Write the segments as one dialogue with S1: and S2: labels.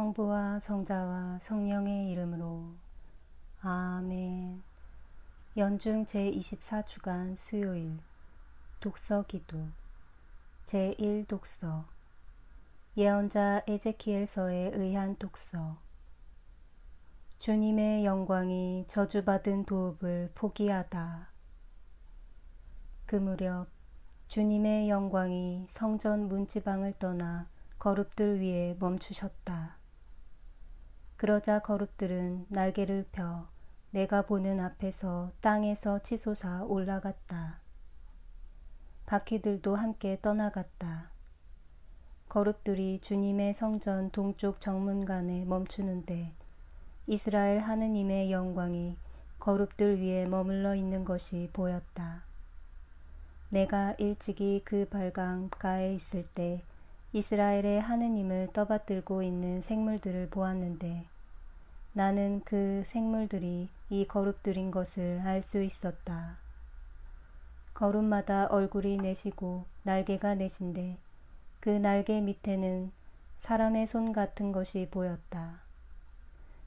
S1: 성부와 성자와 성령의 이름으로 아멘. 연중 제24주간 수요일 독서 기도 제1독서 예언자 에제키엘서에 의한 독서. 주님의 영광이 저주받은 도읍을 포기하다. 그 무렵 주님의 영광이 성전 문지방을 떠나 거룹들 위에 멈추셨다. 그러자 거룹들은 날개를 펴 내가 보는 앞에서 땅에서 치솟아 올라갔다. 바퀴들도 함께 떠나갔다. 거룹들이 주님의 성전 동쪽 정문간에 멈추는데 이스라엘 하느님의 영광이 거룹들 위에 머물러 있는 것이 보였다. 내가 일찍이 그 발강가에 있을 때 이스라엘의 하느님을 떠받들고 있는 생물들을 보았는데 나는 그 생물들이 이 거룹들인 것을 알 수 있었다. 거룹마다 얼굴이 내시고 날개가 내신데 그 날개 밑에는 사람의 손 같은 것이 보였다.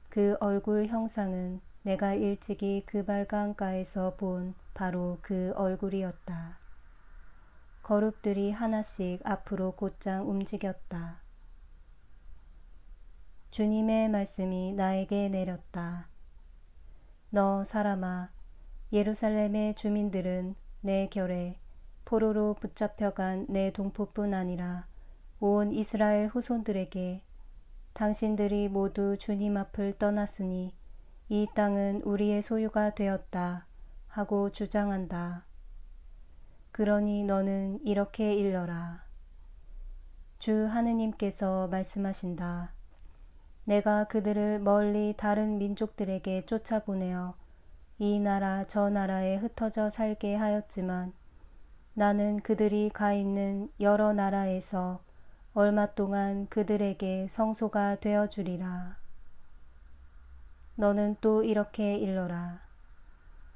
S1: 그 얼굴 형상은 내가 일찍이 그 발강가에서 본 바로 그 얼굴이었다. 거룹들이 하나씩 앞으로 곧장 움직였다. 주님의 말씀이 나에게 내렸다. 너 사람아, 예루살렘의 주민들은 내 결에 포로로 붙잡혀간 내 동포뿐 아니라 온 이스라엘 후손들에게 당신들이 모두 주님 앞을 떠났으니 이 땅은 우리의 소유가 되었다 하고 주장한다. 그러니 너는 이렇게 일러라. 주 하느님께서 말씀하신다. 내가 그들을 멀리 다른 민족들에게 쫓아보내어 이 나라 저 나라에 흩어져 살게 하였지만 나는 그들이 가 있는 여러 나라에서 얼마 동안 그들에게 성소가 되어주리라. 너는 또 이렇게 일러라.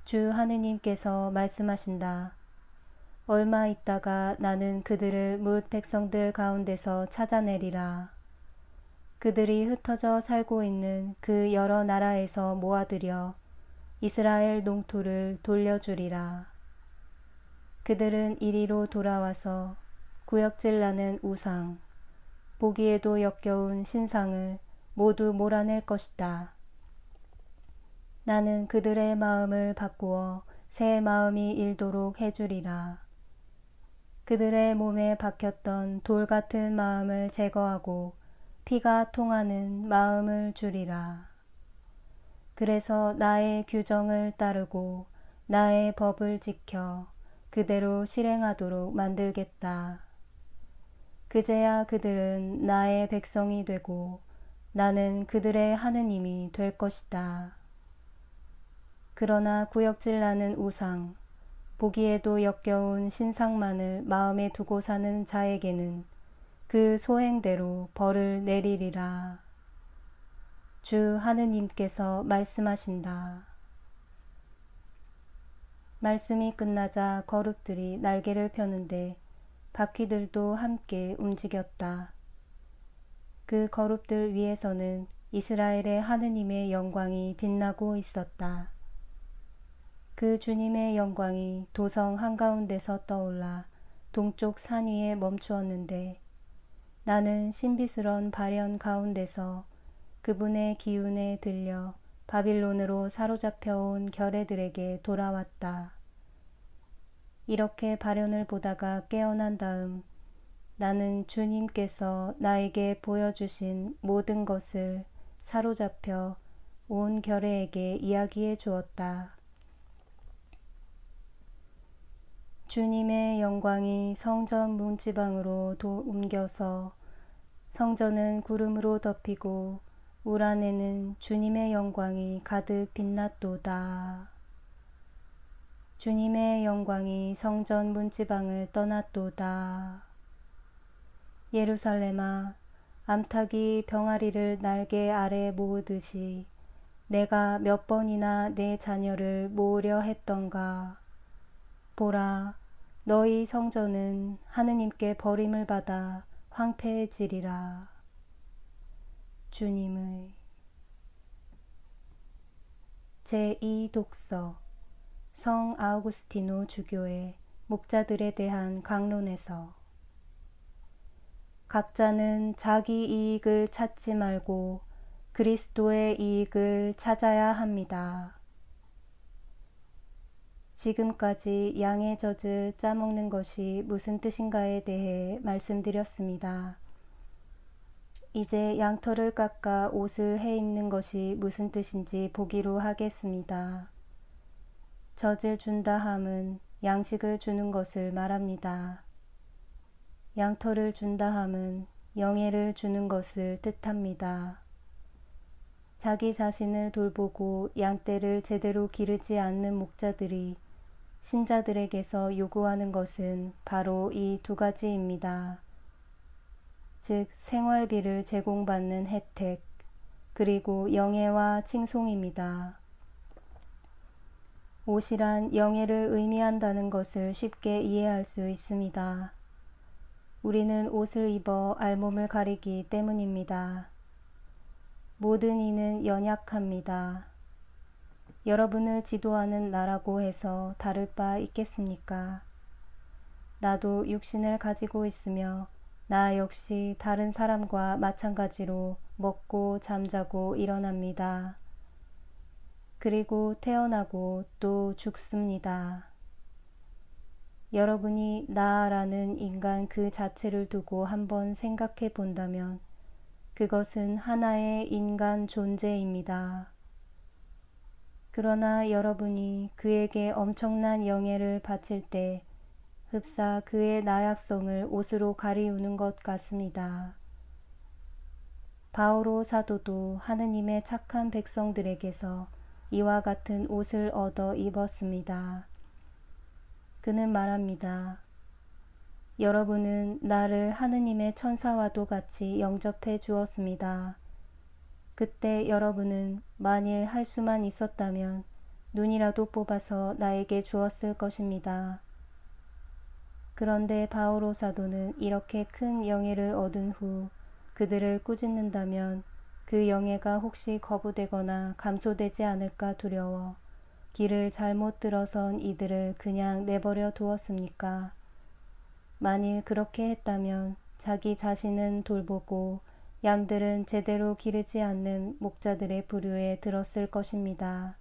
S1: 주 하느님께서 말씀하신다. 얼마 있다가 나는 그들을 뭇 백성들 가운데서 찾아내리라. 그들이 흩어져 살고 있는 그 여러 나라에서 모아들여 이스라엘 농토를 돌려주리라. 그들은 이리로 돌아와서 구역질 나는 우상, 보기에도 역겨운 신상을 모두 몰아낼 것이다. 나는 그들의 마음을 바꾸어 새 마음이 일도록 해주리라. 그들의 몸에 박혔던 돌 같은 마음을 제거하고 피가 통하는 마음을 주리라. 그래서 나의 규정을 따르고 나의 법을 지켜 그대로 실행하도록 만들겠다. 그제야 그들은 나의 백성이 되고 나는 그들의 하느님이 될 것이다. 그러나 구역질 나는 우상, 보기에도 역겨운 신상만을 마음에 두고 사는 자에게는 그 소행대로 벌을 내리리라. 주 하느님께서 말씀하신다. 말씀이 끝나자 거룹들이 날개를 펴는데 바퀴들도 함께 움직였다. 그 거룹들 위에서는 이스라엘의 하느님의 영광이 빛나고 있었다. 그 주님의 영광이 도성 한가운데서 떠올라 동쪽 산 위에 멈추었는데 나는 신비스런 발현 가운데서 그분의 기운에 들려 바빌론으로 사로잡혀온 결애들에게 돌아왔다. 이렇게 발현을 보다가 깨어난 다음 나는 주님께서 나에게 보여주신 모든 것을 사로잡혀 온 결애에게 이야기해 주었다. 주님의 영광이 성전 문지방으로 옮겨서 성전은 구름으로 덮이고 울 안에는 주님의 영광이 가득 빛났도다. 주님의 영광이 성전 문지방을 떠났도다. 예루살렘아, 암탉이 병아리를 날개 아래 모으듯이 내가 몇 번이나 내 자녀를 모으려 했던가. 보라, 너희 성전은 하느님께 버림을 받아 황폐해지리라. 주님의 제2독서 성 아우구스티노 주교의 목자들에 대한 강론에서 각자는 자기 이익을 찾지 말고 그리스도의 이익을 찾아야 합니다. 지금까지 양의 젖을 짜먹는 것이 무슨 뜻인가에 대해 말씀드렸습니다. 이제 양털을 깎아 옷을 해입는 것이 무슨 뜻인지 보기로 하겠습니다. 젖을 준다 함은 양식을 주는 것을 말합니다. 양털을 준다 함은 영예를 주는 것을 뜻합니다. 자기 자신을 돌보고 양떼를 제대로 기르지 않는 목자들이 신자들에게서 요구하는 것은 바로 이 두 가지입니다. 즉 생활비를 제공받는 혜택, 그리고 영예와 칭송입니다. 옷이란 영예를 의미한다는 것을 쉽게 이해할 수 있습니다. 우리는 옷을 입어 알몸을 가리기 때문입니다. 모든 이는 연약합니다. 여러분을 지도하는 나라고 해서 다를 바 있겠습니까? 나도 육신을 가지고 있으며 나 역시 다른 사람과 마찬가지로 먹고 잠자고 일어납니다. 그리고 태어나고 또 죽습니다. 여러분이 나라는 인간 그 자체를 두고 한번 생각해 본다면 그것은 하나의 인간 존재입니다. 그러나 여러분이 그에게 엄청난 영예를 바칠 때 흡사 그의 나약성을 옷으로 가리우는 것 같습니다. 바오로 사도도 하느님의 착한 백성들에게서 이와 같은 옷을 얻어 입었습니다. 그는 말합니다. 여러분은 나를 하느님의 천사와도 같이 영접해 주었습니다. 그때 여러분은 만일 할 수만 있었다면 눈이라도 뽑아서 나에게 주었을 것입니다. 그런데 바오로 사도는 이렇게 큰 영예를 얻은 후 그들을 꾸짖는다면 그 영예가 혹시 거부되거나 감소되지 않을까 두려워 길을 잘못 들어선 이들을 그냥 내버려 두었습니까? 만일 그렇게 했다면 자기 자신은 돌보고 양들은 제대로 기르지 않는 목자들의 부류에 들었을 것입니다.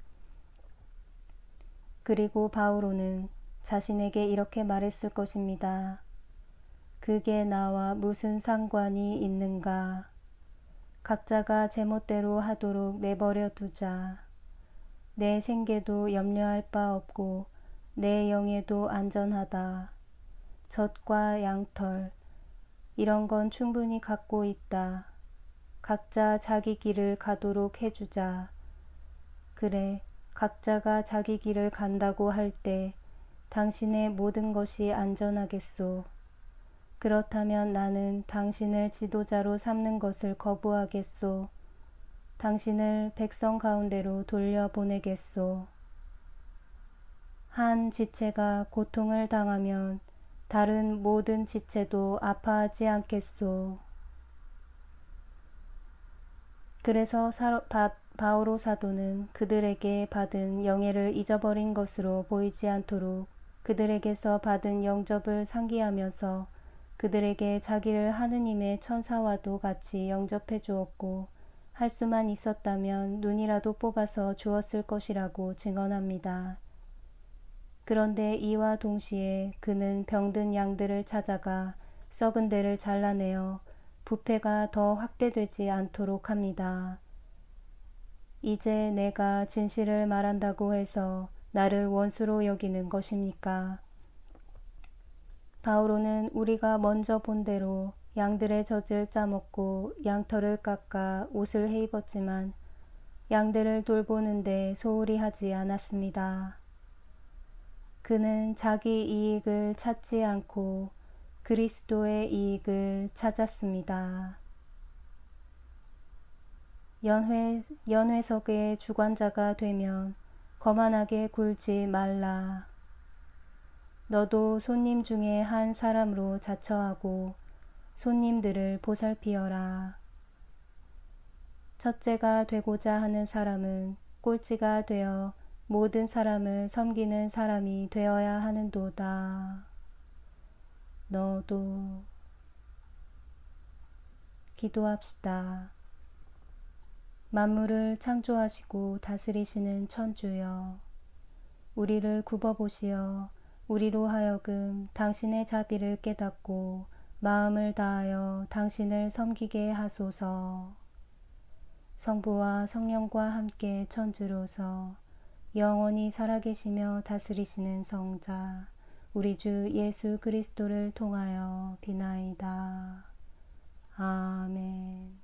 S1: 그리고 바오로는 자신에게 이렇게 말했을 것입니다. 그게 나와 무슨 상관이 있는가? 각자가 제멋대로 하도록 내버려 두자. 내 생계도 염려할 바 없고 내 영예도 안전하다. 젖과 양털, 이런 건 충분히 갖고 있다. 각자 자기 길을 가도록 해주자. 그래, 각자가 자기 길을 간다고 할 때 당신의 모든 것이 안전하겠소. 그렇다면 나는 당신을 지도자로 삼는 것을 거부하겠소. 당신을 백성 가운데로 돌려보내겠소. 한 지체가 고통을 당하면 다른 모든 지체도 아파하지 않겠소. 그래서 바오로 사도는 그들에게 받은 영예를 잊어버린 것으로 보이지 않도록 그들에게서 받은 영접을 상기하면서 그들에게 자기를 하느님의 천사와도 같이 영접해 주었고 할 수만 있었다면 눈이라도 뽑아서 주었을 것이라고 증언합니다. 그런데 이와 동시에 그는 병든 양들을 찾아가 썩은 데를 잘라내어 부패가 더 확대되지 않도록 합니다. 이제 내가 진실을 말한다고 해서 나를 원수로 여기는 것입니까? 바오로는 우리가 먼저 본 대로 양들의 젖을 짜먹고 양털을 깎아 옷을 해입었지만 양들을 돌보는데 소홀히 하지 않았습니다. 그는 자기 이익을 찾지 않고 그리스도의 이익을 찾았습니다. 연회석의 주관자가 되면 거만하게 굴지 말라. 너도 손님 중에 한 사람으로 자처하고 손님들을 보살피어라. 첫째가 되고자 하는 사람은 꼴찌가 되어 모든 사람을 섬기는 사람이 되어야 하는도다. 너도. 기도합시다. 만물을 창조하시고 다스리시는 천주여, 우리를 굽어보시어 우리로 하여금 당신의 자비를 깨닫고 마음을 다하여 당신을 섬기게 하소서. 성부와 성령과 함께 천주로서 영원히 살아계시며 다스리시는 성자 우리 주 예수 그리스도를 통하여 비나이다. 아멘.